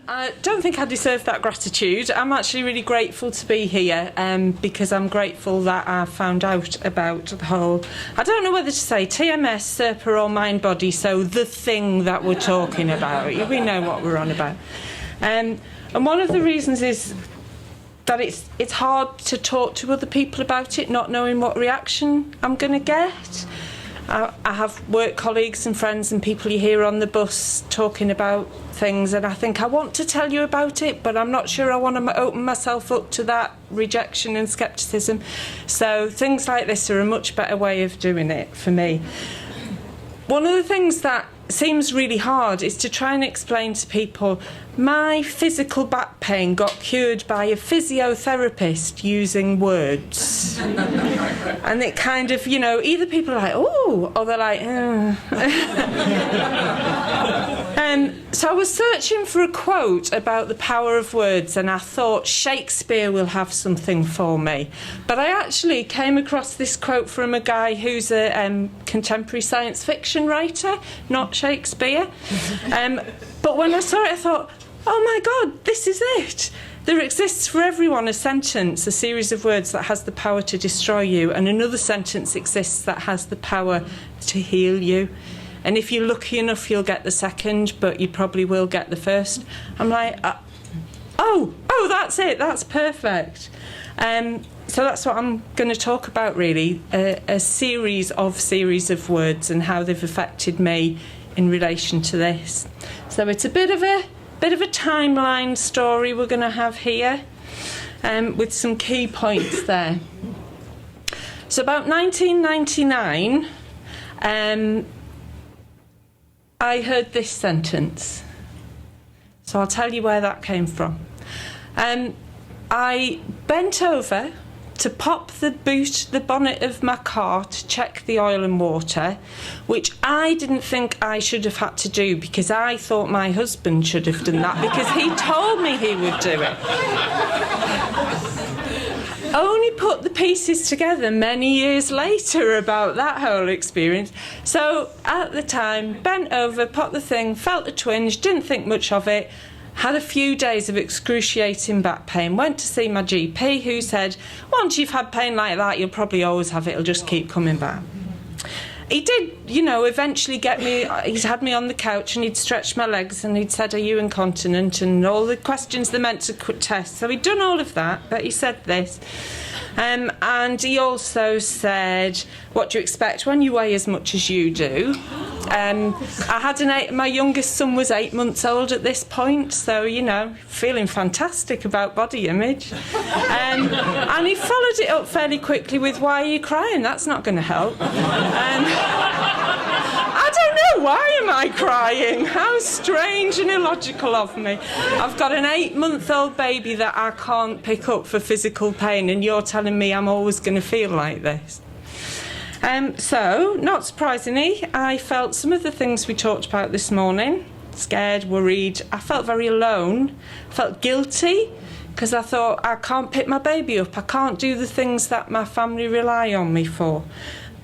I don't think I deserve that gratitude. I'm actually really grateful to be here because I'm grateful that I found out about the whole, I don't know whether to say TMS, SIRPA or mind body, so the thing that we're talking about. We know what we're on about. And one of the reasons is that it's hard to talk to other people about it, not knowing what reaction I'm going to get. I have work colleagues and friends and people you hear on the bus talking about things, and I think I want to tell you about it, but I'm not sure I want to open myself up to that rejection and scepticism. So things like this are a much better way of doing it for me. One of the things that seems really hard is to try and explain to people my physical back pain got cured by a physiotherapist using words. And it kind of, you know, either people are like, oh, or they're like, so I was searching for a quote about the power of words, and I thought Shakespeare will have something for me. But I actually came across this quote from a guy who's a contemporary science fiction writer, not Shakespeare. But when I saw it, I thought, oh my God, this is it. There exists for everyone a sentence, a series of words that has the power to destroy you, and another sentence exists that has the power to heal you. And if you're lucky enough, you'll get the second, but you probably will get the first. I'm like, oh, that's it, that's perfect. So that's what I'm going to talk about, really, a series of words and how they've affected me in relation to this. So it's a bit of a timeline story we're going to have here, with some key points there. So about 1999, I heard this sentence. So I'll tell you where that came from. I bent over to pop the bonnet of my car to check the oil and water, which I didn't think I should have had to do because I thought my husband should have done that because he told me he would do it. Only put the pieces together many years later about that whole experience. So at the time, bent over, popped the thing, felt a twinge, didn't think much of it, had a few days of excruciating back pain, went to see my GP, who said, once you've had pain like that, you'll probably always have it, it'll just keep coming back. He did, eventually get me, he'd had me on the couch and he'd stretched my legs and he'd said, are you incontinent? And all the questions they meant to test. So he'd done all of that, but he said this. And he also said, what do you expect when you weigh as much as you do? I had my youngest son was 8 months old at this point, so, feeling fantastic about body image. And he followed it up fairly quickly with, why are you crying? That's not going to help. I don't know, why am I crying? How strange and illogical of me. I've got an 8-month-old baby that I can't pick up for physical pain, and you're telling me I'm always going to feel like this. So, not surprisingly, I felt some of the things we talked about this morning. Scared, worried. I felt very alone. I felt guilty because I thought, I can't pick my baby up. I can't do the things that my family rely on me for.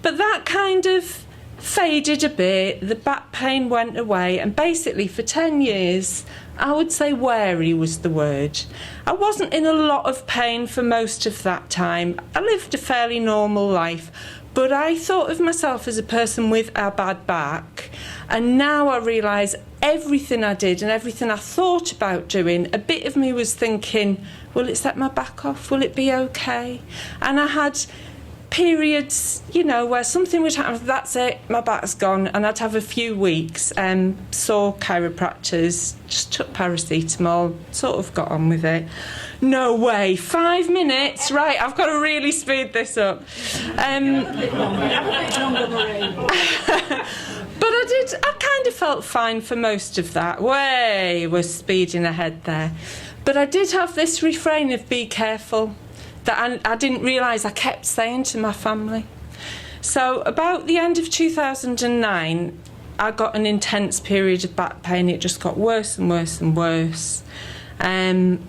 But that kind of faded a bit. The back pain went away. And basically, for 10 years, I would say wary was the word. I wasn't in a lot of pain for most of that time. I lived a fairly normal life. But I thought of myself as a person with a bad back, and now I realise everything I did and everything I thought about doing, a bit of me was thinking, will it set my back off? Will it be okay? And I had periods, where something would happen, that's it, my back's gone, and I'd have a few weeks, saw chiropractors, just took paracetamol, sort of got on with it. No way, 5 minutes, right, I've got to really speed this up. But I kind of felt fine for most of that. Was speeding ahead there. But I did have this refrain of be careful that I didn't realise I kept saying to my family. So about the end of 2009, I got an intense period of back pain. It just got worse and worse and worse. And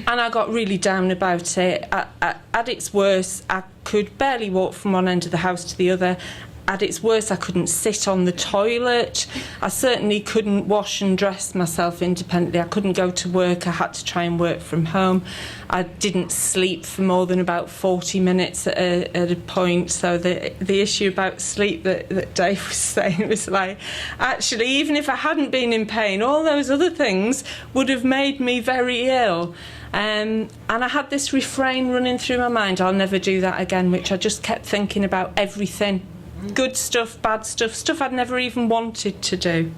I got really down about it. At its worst, I could barely walk from one end of the house to the other. at its worst, I couldn't sit on the toilet. I certainly couldn't wash and dress myself independently. I couldn't go to work. I had to try and work from home. I didn't sleep for more than about 40 minutes at a point. So the issue about sleep that Dave was saying was like, actually, even if I hadn't been in pain, all those other things would have made me very ill. And I had this refrain running through my mind, I'll never do that again, which I just kept thinking about everything. Good stuff, bad stuff, stuff I'd never even wanted to do.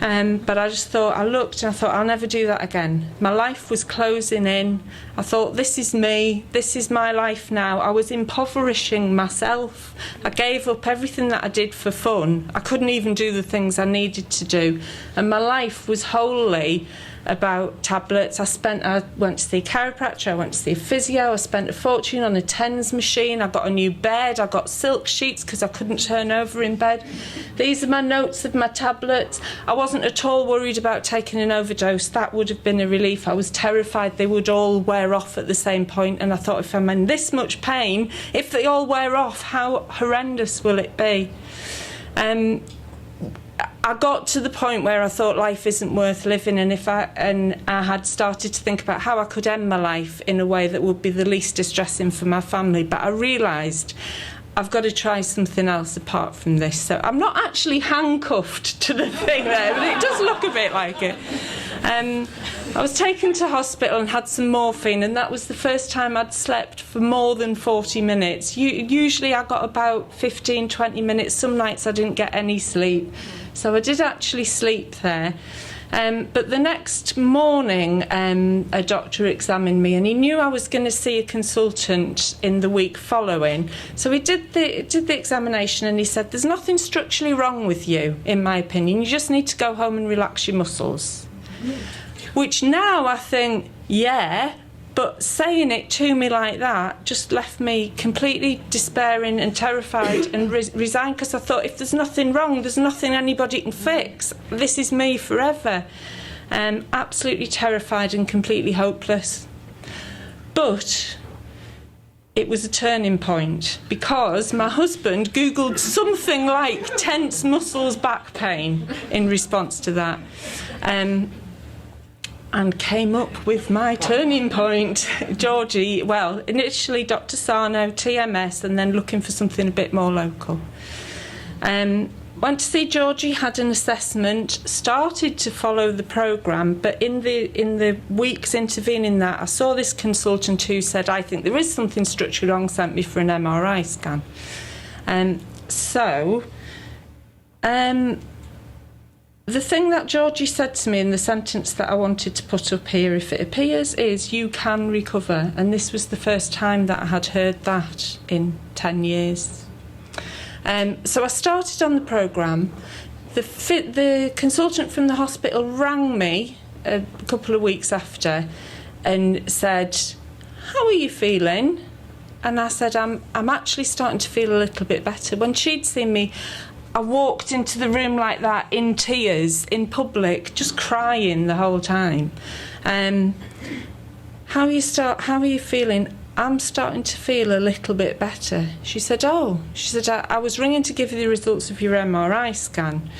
But I just thought, I looked and I thought, I'll never do that again. My life was closing in. I thought, this is me, this is my life now. I was impoverishing myself. I gave up everything that I did for fun. I couldn't even do the things I needed to do. And my life was wholly about tablets. I went to see a chiropractor, I went to see a physio, I spent a fortune on a TENS machine, I got a new bed, I got silk sheets because I couldn't turn over in bed. These are my notes of my tablets. I wasn't at all worried about taking an overdose. That would have been a relief. I was terrified they would all wear off at the same point, and I thought, if I'm in this much pain, if they all wear off, how horrendous will it be? I got to the point where I thought life isn't worth living, and I had started to think about how I could end my life in a way that would be the least distressing for my family. But I realised I've got to try something else apart from this. So I'm not actually handcuffed to the thing there, but it does look a bit like it. I was taken to hospital and had some morphine, and that was the first time I'd slept for more than 40 minutes. Usually I got about 15, 20 minutes. Some nights I didn't get any sleep. So I did actually sleep there. But the next morning, a doctor examined me, and he knew I was going to see a consultant in the week following. So he did the examination, and he said, there's nothing structurally wrong with you, in my opinion. You just need to go home and relax your muscles. Which now I think, yeah, but saying it to me like that just left me completely despairing and terrified and resigned, because I thought, if there's nothing wrong, there's nothing anybody can fix. This is me forever. Absolutely terrified and completely hopeless. But it was a turning point, because my husband Googled something like tense muscles back pain in response to that. And came up with my turning point, Georgie, well, initially Dr. Sarno, TMS, and then looking for something a bit more local. Went to see Georgie, had an assessment, started to follow the programme, but in the weeks intervening that, I saw this consultant who said, I think there is something structurally wrong, sent me for an MRI scan. The thing that Georgie said to me in the sentence that I wanted to put up here, if it appears, is you can recover. And this was the first time that I had heard that in 10 years. So I started on the programme. The consultant from the hospital rang me a couple of weeks after and said, how are you feeling? And I said, I'm actually starting to feel a little bit better. When she'd seen me, I walked into the room like that in tears, in public, just crying the whole time. How are you feeling? I'm starting to feel a little bit better. She said, I was ringing to give you the results of your MRI scan.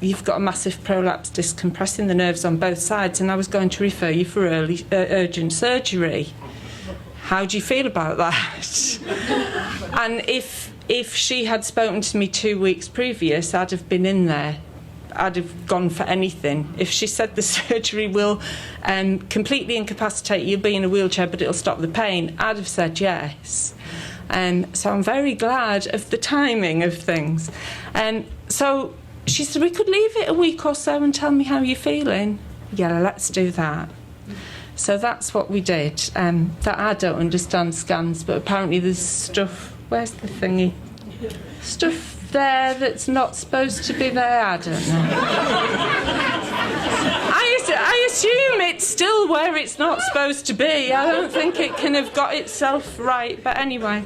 You've got a massive prolapsed disc compressing the nerves on both sides, and I was going to refer you for urgent surgery. How do you feel about that? And if she had spoken to me 2 weeks previous, I'd have been in there. I'd have gone for anything. If she said the surgery will completely incapacitate you, be in a wheelchair, but it'll stop the pain, I'd have said yes. So I'm very glad of the timing of things. So she said, we could leave it a week or so and tell me how you're feeling. Yeah, let's do that. So that's what we did. That I don't understand scans, but apparently there's stuff. Where's the thingy? Stuff there that's not supposed to be there. I don't know. I assume it's still where it's not supposed to be. I don't think it can have got itself right. But anyway,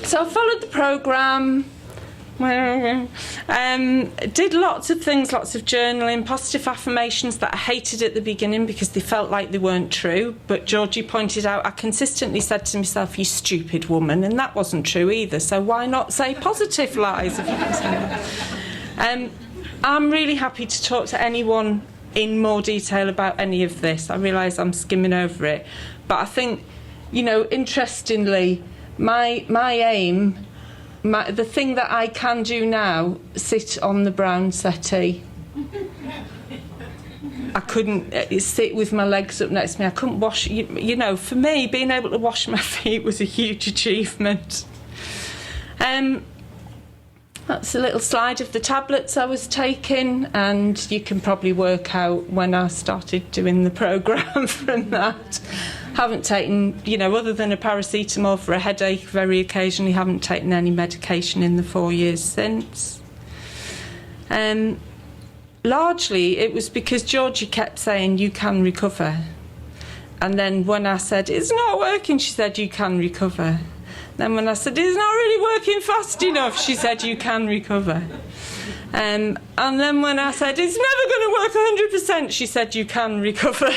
so I followed the programme. Did lots of things, lots of journaling, positive affirmations that I hated at the beginning because they felt like they weren't true. But Georgie pointed out, I consistently said to myself, you stupid woman, and that wasn't true either. So why not say positive lies if you can say that? I'm really happy to talk to anyone in more detail about any of this. I realise I'm skimming over it. But I think, you know, interestingly, my aim... the thing that I can do now, sit on the brown settee. I couldn't sit with my legs up next to me. I couldn't wash, you know, for me, being able to wash my feet was a huge achievement. That's a little slide of the tablets I was taking, and you can probably work out when I started doing the programme from that. Haven't taken, you know, other than a paracetamol for a headache, very occasionally, haven't taken any medication in the 4 years since. Largely, it was because Georgie kept saying, you can recover. And then when I said, it's not working, she said, you can recover. Then when I said, it's not really working fast enough, she said, you can recover. And then when I said, it's never going to work 100%, she said, you can recover.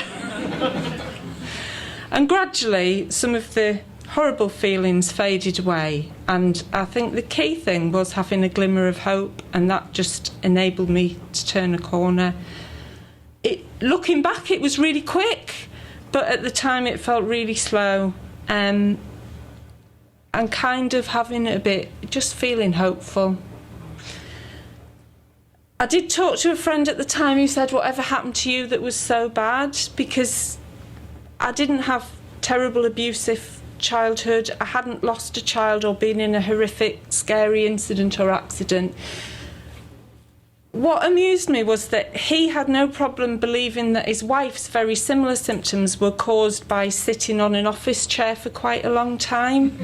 And gradually, some of the horrible feelings faded away. And I think the key thing was having a glimmer of hope, and that just enabled me to turn a corner. Looking back, it was really quick, but at the time it felt really slow. And kind of having a bit, just feeling hopeful. I did talk to a friend at the time who said, whatever happened to you that was so bad? Because I didn't have terrible abusive childhood. I hadn't lost a child or been in a horrific, scary incident or accident. What amused me was that he had no problem believing that his wife's very similar symptoms were caused by sitting on an office chair for quite a long time,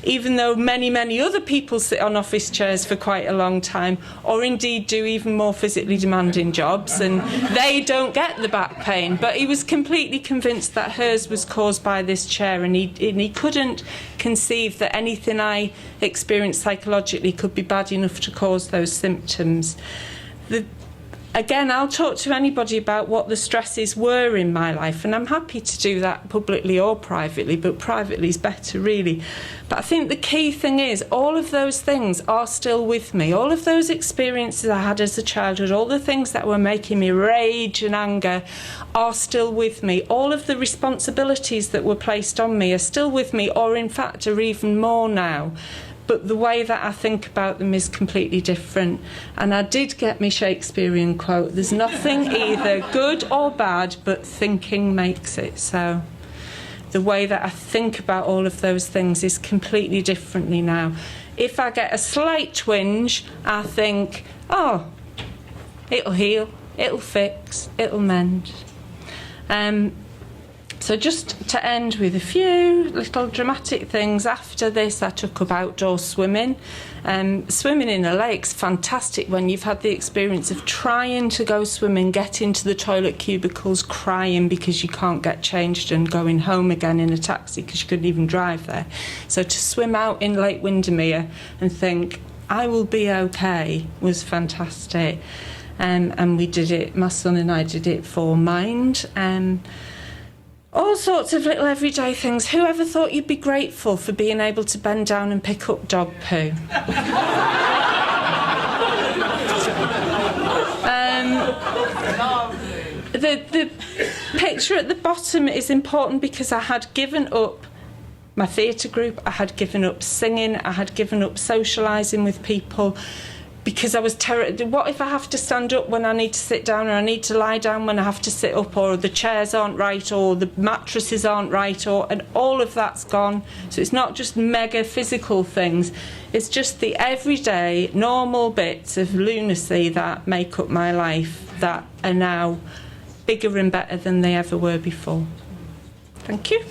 even though many, many other people sit on office chairs for quite a long time, or indeed do even more physically demanding jobs, and they don't get the back pain. But he was completely convinced that hers was caused by this chair, and he couldn't conceive that anything I experienced psychologically could be bad enough to cause those symptoms. Again, I'll talk to anybody about what the stresses were in my life, and I'm happy to do that publicly or privately, but privately is better, really. But I think the key thing is all of those things are still with me. All of those experiences I had as a childhood, all the things that were making me rage and anger are still with me. All of the responsibilities that were placed on me are still with me, or in fact are even more now. But the way that I think about them is completely different. And I did get me Shakespearean quote, there's nothing either good or bad, but thinking makes it so. The way that I think about all of those things is completely differently now. If I get a slight twinge, I think, oh, it'll heal, it'll fix, it'll mend. So just to end with a few little dramatic things, after this I took up outdoor swimming. Swimming in a lake's fantastic when you've had the experience of trying to go swimming, get into the toilet cubicles, crying because you can't get changed, and going home again in a taxi because you couldn't even drive there. So to swim out in Lake Windermere and think, I will be okay, was fantastic. And we did it, my son and I did it for Mind. All sorts of little everyday things. Who ever thought you'd be grateful for being able to bend down and pick up dog poo? The picture at the bottom is important because I had given up my theatre group, I had given up singing, I had given up socialising with people, because I was terrified. What if I have to stand up when I need to sit down, or I need to lie down when I have to sit up, or the chairs aren't right, or the mattresses aren't right, and all of that's gone. So it's not just mega physical things, it's just the everyday normal bits of lunacy that make up my life that are now bigger and better than they ever were before. Thank you.